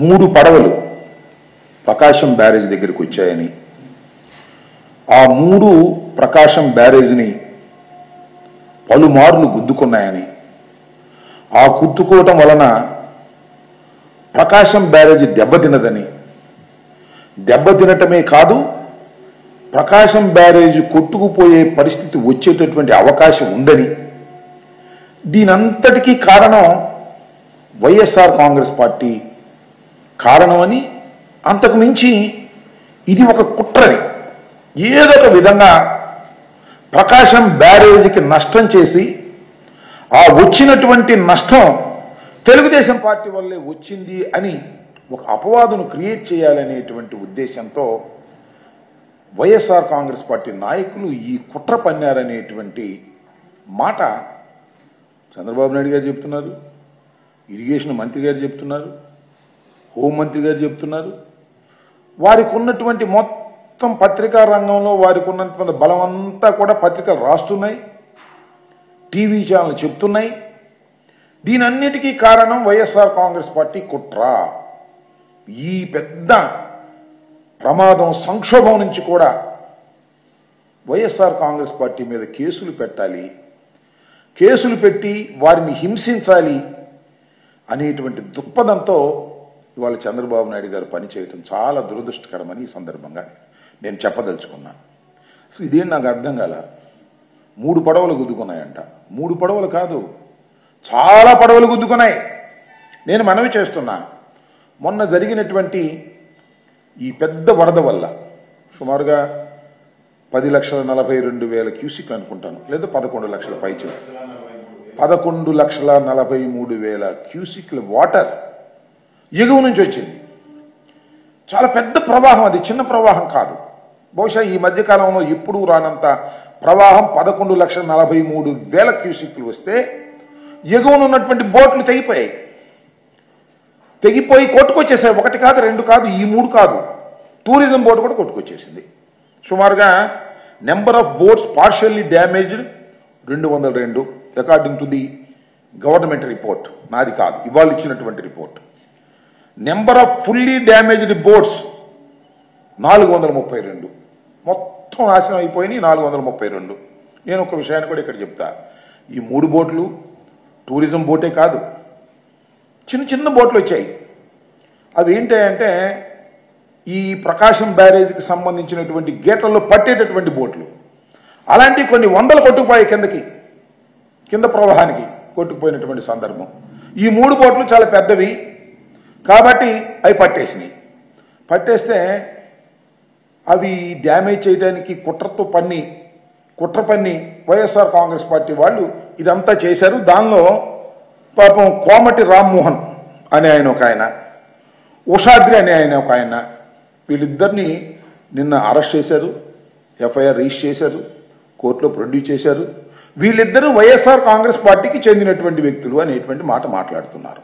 3 పడవలు ప్రకాశం బ్యారేజ్ దగ్గరికి వచ్చాయని, ఆ 3 ప్రకాశం బ్యారేజ్ని పలుమార్లు గుద్దుకున్నాయని, ఆ గుద్దుకోవటం వలన ప్రకాశం బ్యారేజ్ దెబ్బతినదని, దెబ్బతినటమే కాదు ప్రకాశం బ్యారేజ్ కొట్టుకుపోయే పరిస్థితి వచ్చేటటువంటి అవకాశం ఉందని, దీనంతటికీ కారణం వైఎస్ఆర్ కాంగ్రెస్ పార్టీ కారణమని, అంతకు మించి ఇది ఒక కుట్రని, ఏదో ఒక విధంగా ప్రకాశం బ్యారేజీకి నష్టం చేసి ఆ వచ్చినటువంటి నష్టం తెలుగుదేశం పార్టీ వల్లే వచ్చింది అని ఒక అపవాదును క్రియేట్ చేయాలనేటువంటి ఉద్దేశంతో వైఎస్ఆర్ కాంగ్రెస్ పార్టీ నాయకులు ఈ కుట్ర పన్నారనేటువంటి మాట చంద్రబాబు నాయుడు గారు చెప్తున్నారు, ఇరిగేషన్ మంత్రి గారు చెప్తున్నారు, హోంమంత్రి గారు చెప్తున్నారు. వారికి ఉన్నటువంటి మొత్తం పత్రికా రంగంలో వారికి ఉన్నటువంటి బలం అంతా కూడా పత్రికలు రాస్తున్నాయి, టీవీ ఛానల్ చెప్తున్నాయి. దీనన్నిటికీ కారణం వైఎస్ఆర్ కాంగ్రెస్ పార్టీ కుట్ర. ఈ పెద్ద ప్రమాదం సంక్షోభం నుంచి కూడా వైఎస్ఆర్ కాంగ్రెస్ పార్టీ మీద కేసులు పెట్టాలి, కేసులు పెట్టి వారిని హింసించాలి అనేటువంటి దృక్పథంతో ఇవాళ చంద్రబాబు నాయుడు గారు పనిచేయటం చాలా దురదృష్టకరమని ఈ సందర్భంగా నేను చెప్పదలుచుకున్నాను. అసలు ఇదేం నాకు అర్థం కాల. 3 పడవలు గుద్దుకున్నాయంట. 3 పడవలు కాదు, చాలా పడవలు గుద్దుకున్నాయి. నేను మనవి చేస్తున్నా, మొన్న జరిగినటువంటి ఈ పెద్ద వరద వల్ల సుమారుగా 10,42,000 క్యూసిక్లు అనుకుంటాను, లేదా 11 లక్షల పైచలు, 11,43,000 క్యూసిక్ల వాటర్ ఎగువ నుంచి వచ్చింది. చాలా పెద్ద ప్రవాహం, అది చిన్న ప్రవాహం కాదు. బహుశా ఈ మధ్యకాలంలో ఎప్పుడూ రానంత ప్రవాహం 11,43,000 క్యూసిక్లు వస్తే ఎగువన ఉన్నటువంటి బోట్లు తెగిపోయి కొట్టుకొచ్చేసాయి. 1 కాదు, 2 కాదు, ఈ 3 కాదు, టూరిజం బోట్ కూడా కొట్టుకొచ్చేసింది. సుమారుగా number of boats partially damaged 202 according to the government report, నాది కాదు, ఇవాళ ఇచ్చినటువంటి report. Number of fully damaged boats 432, మొత్తం నాశనం అయిపోయినాయి 432. నేను ఒక విషయాన్ని కూడా ఇక్కడ చెప్తా, ఈ 3 బోట్లు టూరిజం బోటే కాదు, చిన్న చిన్న బోట్లు వచ్చాయి. అవి ఏంటంటే ఈ ప్రకాశం బ్యారేజ్కి సంబంధించినటువంటి గేట్లలో పట్టేటటువంటి బోట్లు. అలాంటి కొన్ని వందలు కొట్టుకుపోయాయి కింద ప్రవాహానికి కొట్టుకుపోయినటువంటి సందర్భం. ఈ 3 బోట్లు చాలా పెద్దవి కాబట్టి అవి పట్టేస్తే అవి డ్యామేజ్ చేయడానికి కుట్ర పన్ని వైఎస్ఆర్ కాంగ్రెస్ పార్టీ వాళ్ళు ఇదంతా చేశారు. దానిలో పాపం కోమటి రామ్మోహన్ అనే ఆయన ఒక ఆయన, ఉషాద్రి అనే ఆయన ఒక ఆయన, వీళ్ళిద్దరిని నిన్న అరెస్ట్ చేశారు, ఎఫ్ఐఆర్ రిజిస్టర్ చేశారు, కోర్టులో ప్రొడ్యూస్ చేశారు. వీళ్ళిద్దరూ వైఎస్ఆర్ కాంగ్రెస్ పార్టీకి చెందినటువంటి వ్యక్తులు అనేటువంటి మాట మాట్లాడుతున్నారు.